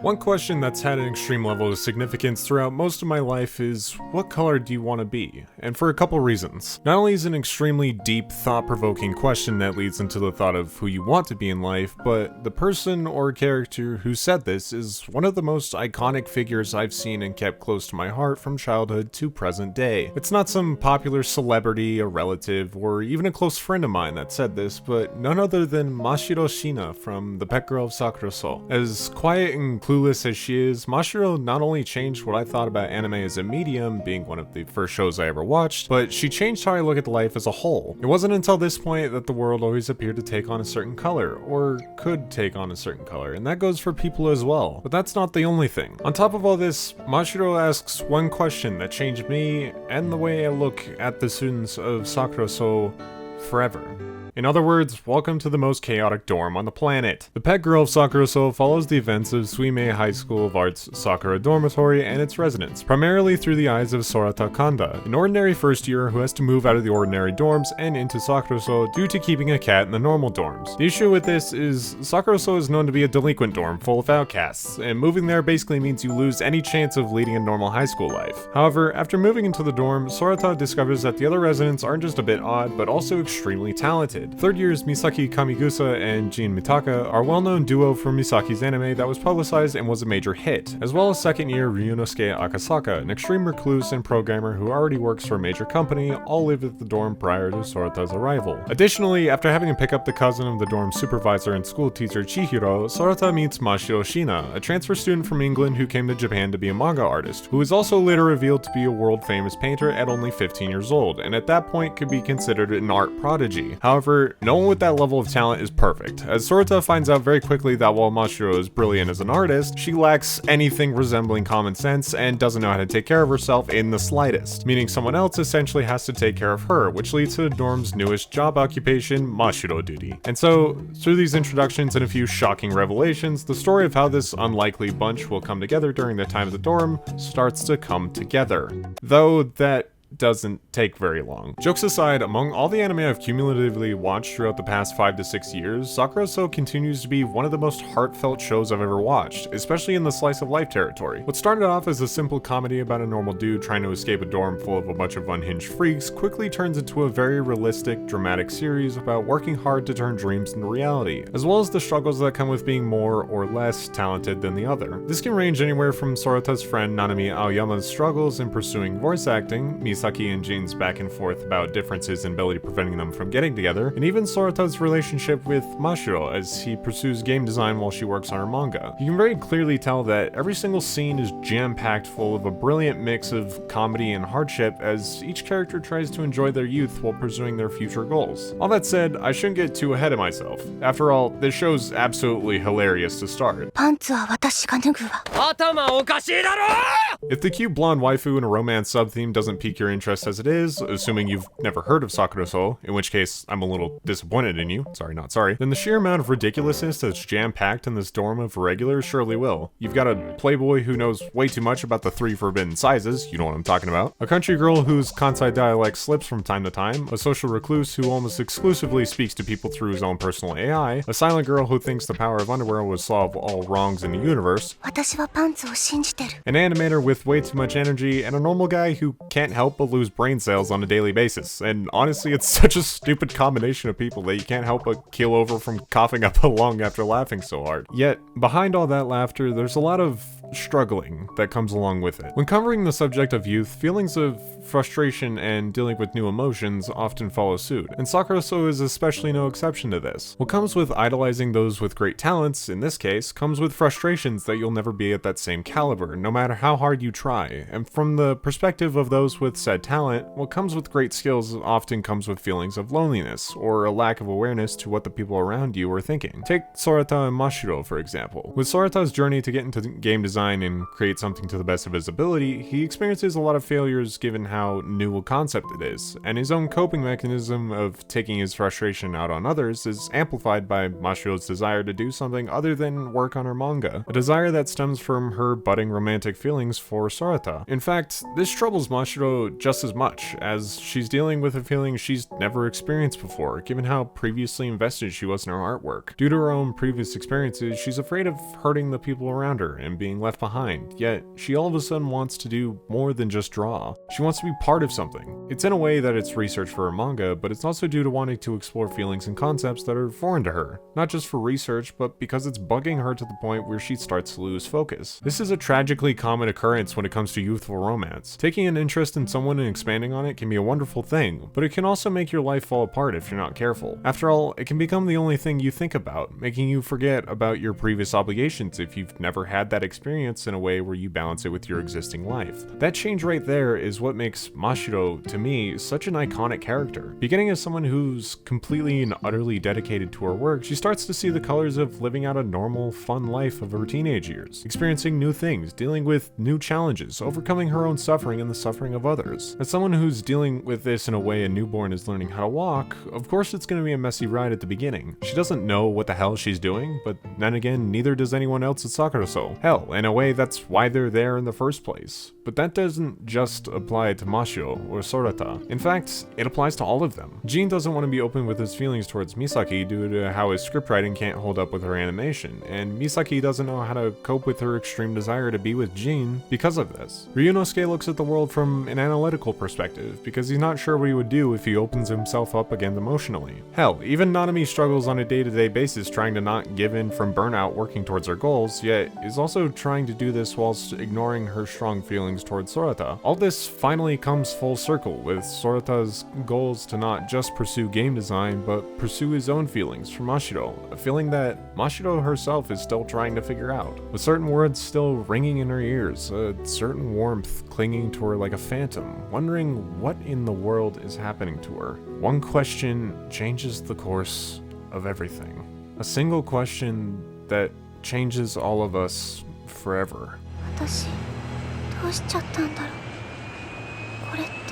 One question that's had an extreme level of significance throughout most of my life is, what color do you want to be? And for a couple reasons. Not only is it an extremely deep, thought-provoking question that leads into the thought of who you want to be in life, but the person or character who said this is one of the most iconic figures I've seen and kept close to my heart from childhood to present day. It's not some popular celebrity, a relative, or even a close friend of mine that said this, but none other than Mashiro from the pet girl of Sakurasou. As quiet and clueless as she is, Mashiro not only changed what I thought about anime as a medium, being one of the first shows I ever watched, but she changed how I look at life as a whole. It wasn't until this point that the world always appeared to take on a certain color, or could take on a certain color, and that goes for people as well. But that's not the only thing. On top of all this, Mashiro asks one question that changed me and the way I look at the students of Sakurasou forever. In other words, welcome to the most chaotic dorm on the planet. The pet girl of Sakurasou follows the events of Suimei High School of Art's Sakura Dormitory and its residents, primarily through the eyes of Sorata Kanda, an ordinary first year who has to move out of the ordinary dorms and into Sakurasou due to keeping a cat in the normal dorms. The issue with this is Sakurasou is known to be a delinquent dorm full of outcasts, and moving there basically means you lose any chance of leading a normal high school life. However, after moving into the dorm, Sorata discovers that the other residents aren't just a bit odd, but also extremely talented. Third years Misaki Kamigusa and Jin Mitaka are a well-known duo from Misaki's anime that was publicized and was a major hit, as well as second year Ryunosuke Akasaka, an extreme recluse and programmer who already works for a major company, all lived at the dorm prior to Sorata's arrival. Additionally, after having to pick up the cousin of the dorm's supervisor and school teacher Chihiro, Sorata meets Mashiro Shina, a transfer student from England who came to Japan to be a manga artist, who is also later revealed to be a world-famous painter at only 15 years old, and at that point could be considered an art prodigy. However, no one with that level of talent is perfect, as Sorata finds out very quickly that while Mashiro is brilliant as an artist, she lacks anything resembling common sense and doesn't know how to take care of herself in the slightest, meaning someone else essentially has to take care of her, which leads to the dorm's newest job occupation, Mashiro duty. And so, through these introductions and a few shocking revelations, the story of how this unlikely bunch will come together during their time at the dorm starts to come together. Though that doesn't take very long. Jokes aside, among all the anime I've cumulatively watched throughout the past 5 to 6 years, Sakurasou continues to be one of the most heartfelt shows I've ever watched, especially in the slice of life territory. What started off as a simple comedy about a normal dude trying to escape a dorm full of a bunch of unhinged freaks quickly turns into a very realistic, dramatic series about working hard to turn dreams into reality, as well as the struggles that come with being more or less talented than the other. This can range anywhere from Sorata's friend Nanami Aoyama's struggles in pursuing voice acting, Misaki and Jin's back and forth about differences in ability preventing them from getting together, and even Sorata's relationship with Mashiro as he pursues game design while she works on her manga. You can very clearly tell that every single scene is jam-packed full of a brilliant mix of comedy and hardship as each character tries to enjoy their youth while pursuing their future goals. All that said, I shouldn't get too ahead of myself. After all, this show's absolutely hilarious to start. If the cute blonde waifu and a romance sub-theme doesn't pique your interest as it is, assuming you've never heard of Sakurasou, in which case I'm a little disappointed in you, sorry not sorry, then the sheer amount of ridiculousness that's jam-packed in this dorm of regulars surely will. You've got a playboy who knows way too much about the 3 forbidden sizes, you know what I'm talking about, a country girl whose Kansai dialect slips from time to time, a social recluse who almost exclusively speaks to people through his own personal AI, a silent girl who thinks the power of underwear will solve all wrongs in the universe, an animator with way too much energy, and a normal guy who can't help but lose brain cells on a daily basis. And honestly, it's such a stupid combination of people that you can't help but keel over from coughing up a lung after laughing so hard. Yet, behind all that laughter, there's a lot of struggling that comes along with it. When covering the subject of youth, feelings of frustration and dealing with new emotions often follow suit, and Sakurasou is especially no exception to this. What comes with idolizing those with great talents, in this case, comes with frustrations that you'll never be at that same caliber, no matter how hard you try. And from the perspective of those with said talent, what comes with great skills often comes with feelings of loneliness, or a lack of awareness to what the people around you are thinking. Take Sorata and Mashiro, for example. With Sorata's journey to get into game design and create something to the best of his ability, he experiences a lot of failures given how new a concept it is, and his own coping mechanism of taking his frustration out on others is amplified by Mashiro's desire to do something other than work on her manga, a desire that stems from her budding romantic feelings for Sorata. In fact, this troubles Mashiro just as much, as she's dealing with a feeling she's never experienced before, given how previously invested she was in her artwork. Due to her own previous experiences, she's afraid of hurting the people around her and being left behind, yet she all of a sudden wants to do more than just draw. She wants to be part of something. It's in a way that it's research for her manga, but it's also due to wanting to explore feelings and concepts that are foreign to her, not just for research, but because it's bugging her to the point where she starts to lose focus. This is a tragically common occurrence when it comes to youthful romance. Taking an interest in someone and expanding on it can be a wonderful thing, but it can also make your life fall apart if you're not careful. After all, it can become the only thing you think about, making you forget about your previous obligations if you've never had that experience in a way where you balance it with your existing life. That change right there is what makes Mashiro, to me, such an iconic character. Beginning as someone who's completely and utterly dedicated to her work, she starts to see the colors of living out a normal, fun life of her teenage years, experiencing new things, dealing with new challenges, overcoming her own suffering and the suffering of others. As someone who's dealing with this in a way a newborn is learning how to walk, of course it's going to be a messy ride at the beginning. She doesn't know what the hell she's doing, but then again, neither does anyone else at Sakurasou. Hell, in a way that's why they're there in the first place. But that doesn't just apply to Mashiro or Sorata. In fact, it applies to all of them. Jin doesn't want to be open with his feelings towards Misaki due to how his scriptwriting can't hold up with her animation, and Misaki doesn't know how to cope with her extreme desire to be with Jin because of this. Ryunosuke looks at the world from an analytical perspective, because he's not sure what he would do if he opens himself up again emotionally. Hell, even Nanami struggles on a day-to-day basis trying to not give in from burnout working towards her goals, yet is also trying to do this whilst ignoring her strong feelings towards Sorata. All this finally comes full circle, with Sorata's goals to not just pursue game design, but pursue his own feelings for Mashiro, a feeling that Mashiro herself is still trying to figure out. With certain words still ringing in her ears, a certain warmth clinging to her like a phantom, wondering what in the world is happening to her. One question changes the course of everything. A single question that changes all of us forever. 私どうしちゃったんだろう。これって